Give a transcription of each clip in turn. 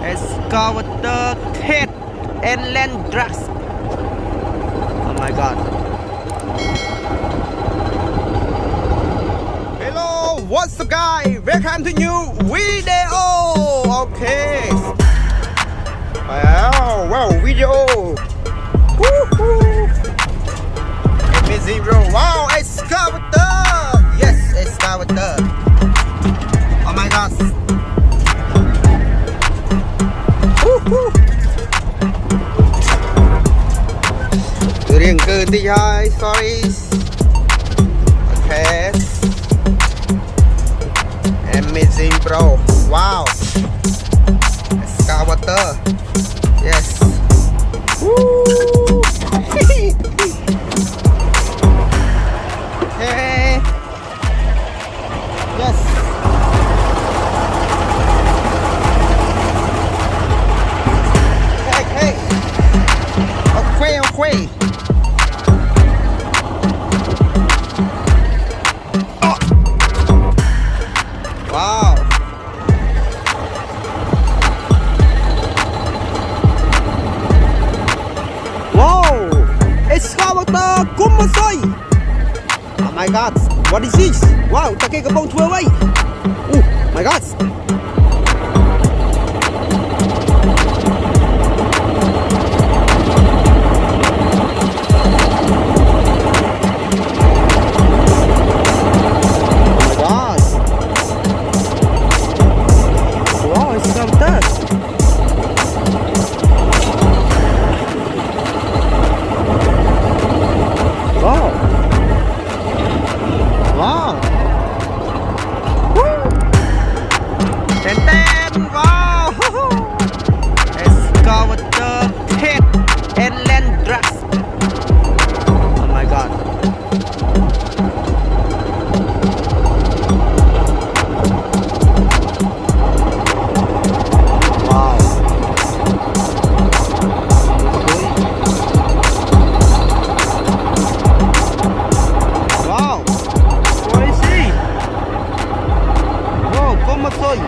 Excavator head and land drugs. Oh my god. Hello, what's up guys? Welcome to new video. Okay. Wow, video. Woohoo. Amazing bro. Wow, excavator. Yes, excavator. Oh my god. Riêng cơ tí hai, sorry. Okay. Amazing bro. Wow. Excavator. Yes. Woo. Okay. Yes. Okay. Okay. Oh. Wow. Excavator kumasay. Oh my god, what is this? Wow, take a boat away. Oh my god. Wow! Excavator head and land drugs. Oh my god. Wow. Wow. What is he? Wow, ¿cómo soy?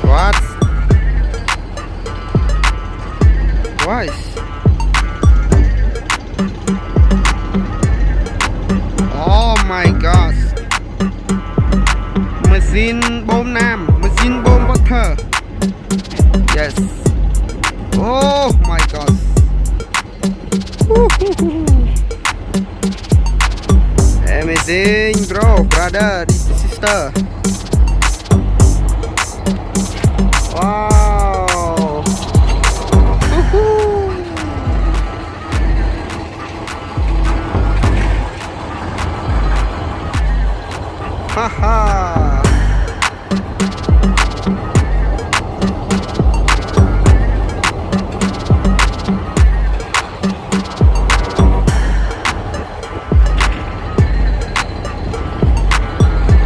What? Why? Oh my gosh. Mesin bom nam, mesin bom water. Yes. Oh my gosh. Amazing bro, brother, sister. Wow. Haha.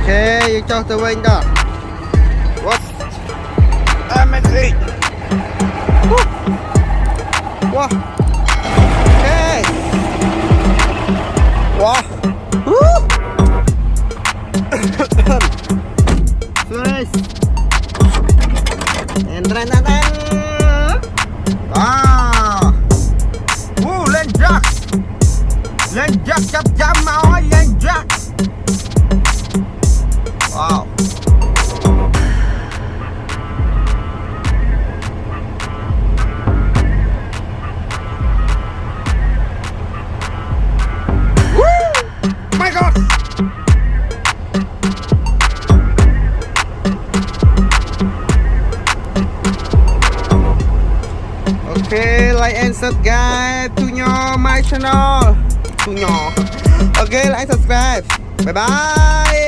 Okay, cho tôi bên đó. What? Amazing. Wow. Okay. Wow. Nice. And run. Wow. Woo, lên jack. Lên jack chắp máu lên jack. Wow. My god. Okay, like and subscribe to my channel. Okay, like subscribe. Bye bye.